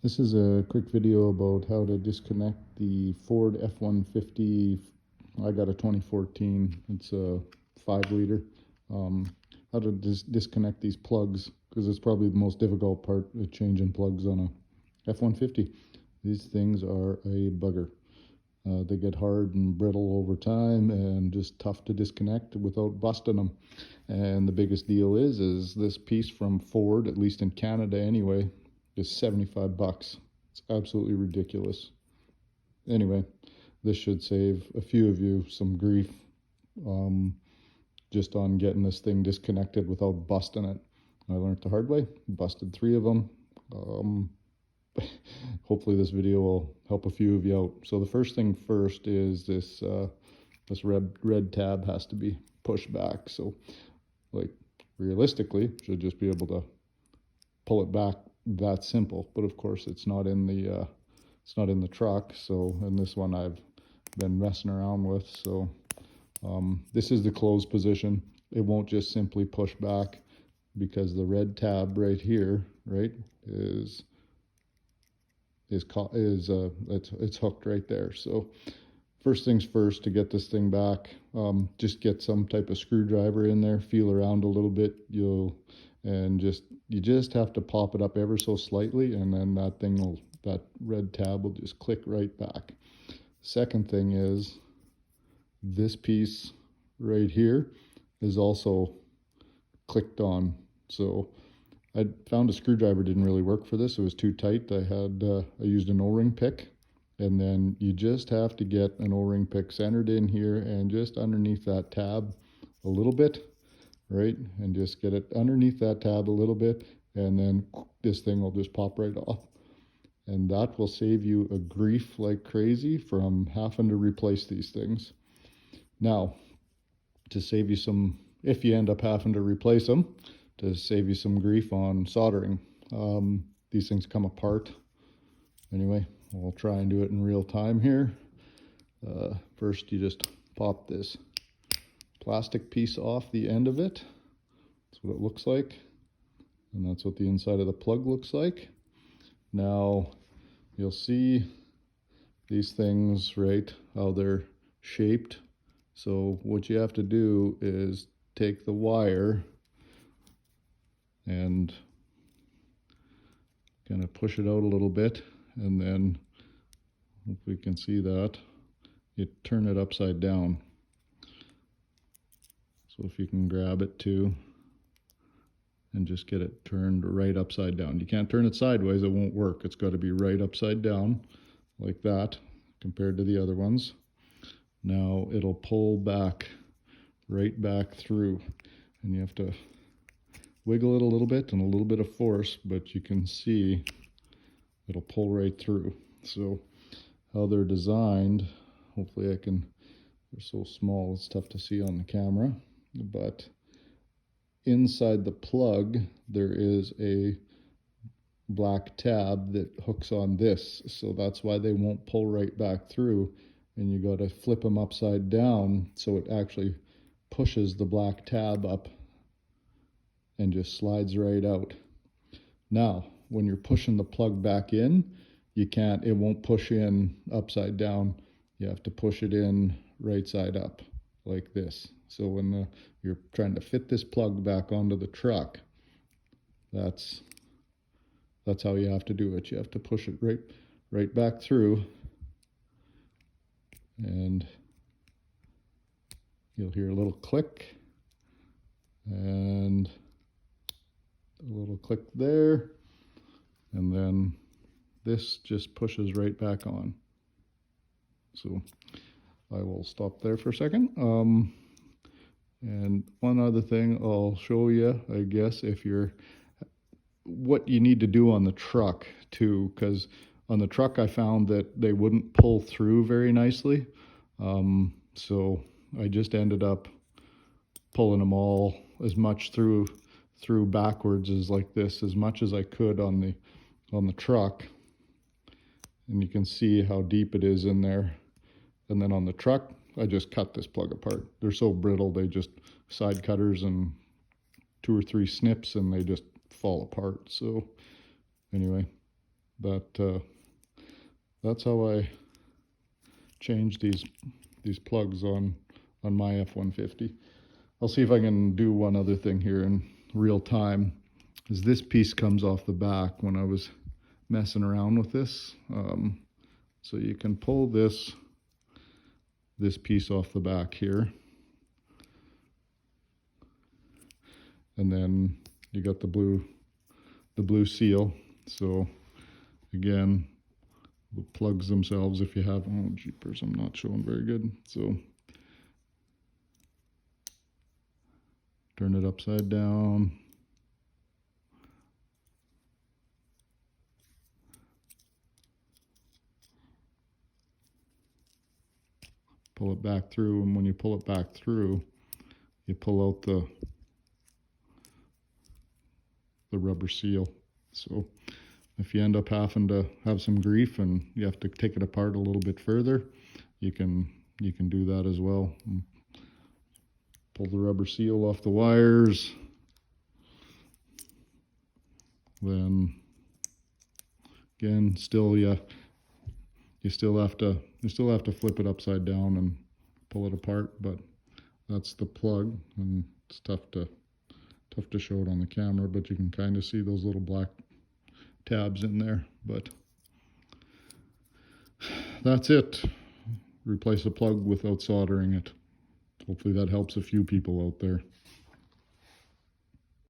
This is a quick video about how to disconnect the Ford F-150. I got a 2014. It's a 5 liter. How to disconnect these plugs, because it's probably the most difficult part of changing plugs on a F-150. These things are a bugger. They get hard and brittle over time and just tough to disconnect without busting them. And the biggest deal is this piece from Ford, at least in Canada anyway, is 75 bucks. It's absolutely ridiculous. Anyway, this should save a few of you some grief, just on getting this thing disconnected without busting it. I learned the hard way, busted 3 of them. Hopefully this video will help a few of you out. So the first thing first is this red tab has to be pushed back. So like realistically should just be able to pull it back, that simple. But of course it's not in the truck. So in this one I've been messing around with. So this is the closed position. It won't just simply push back because the red tab right here, right, is it's hooked right there. So first things first, to get this thing back, just get some type of screwdriver in there, feel around a little bit. You just have to pop it up ever so slightly, and then that red tab will just click right back. Second thing is this piece right here is also clicked on. So I found a screwdriver didn't really work for this. It was too tight. I used an O-ring pick, and then you just have to get an O-ring pick centered in here and just underneath that tab a little bit, right? And just get it underneath that tab a little bit, and then this thing will just pop right off. And that will save you a grief like crazy from having to replace these things. Now, to save you some, if you end up having to replace them, to save you some grief on soldering. These things come apart. Anyway, we'll try and do it in real time here. First, you just pop this plastic piece off the end of it. That's what it looks like. And that's what the inside of the plug looks like. Now, you'll see these things, right, how they're shaped. So what you have to do is take the wire and kind of push it out a little bit, and then if we can see that, you turn it upside down. So if you can grab it too and just get it turned right upside down. You can't turn it sideways, it won't work. It's got to be right upside down like that compared to the other ones. Now it'll pull back, right back through, and you have to wiggle it a little bit and a little bit of force, but you can see it'll pull right through. So how they're designed, hopefully they're so small it's tough to see on the camera, but inside the plug there is a black tab that hooks on this, so that's why they won't pull right back through, and you got to flip them upside down so it actually pushes the black tab up and just slides right out. Now, when you're pushing the plug back in, it won't push in upside down. You have to push it in right side up like this. So when you're trying to fit this plug back onto the truck, that's how you have to do it. You have to push it right back through, and you'll hear a little click and a little click there, and then this just pushes right back on. So I will stop there for a second. And one other thing I'll show you, I guess, what you need to do on the truck too, because on the truck I found that they wouldn't pull through very nicely. So I just ended up pulling them all as much through backwards as like this, as much as I could on the truck, and you can see how deep it is in there. And then on the truck I just cut this plug apart. They're so brittle, they just side cutters and 2 or 3 snips and they just fall apart. So anyway, that's how I change these plugs on my F-150. I'll see if I can do one other thing here in real time. Is this piece comes off the back when I was messing around with this. So you can pull this piece off the back here, and then you got the blue seal. So again, the plugs themselves, if you have, oh jeepers, I'm not showing very good. So turn it upside down. Pull it back through, and when you pull it back through, you pull out the rubber seal. So if you end up having to have some grief and you have to take it apart a little bit further, you can do that as well. Pull the rubber seal off the wires. Then again, still you still have to flip it upside down and pull it apart, but that's the plug, and it's tough to show it on the camera, but you can kind of see those little black tabs in there. But that's it. Replace a plug without soldering it. Hopefully that helps a few people out there.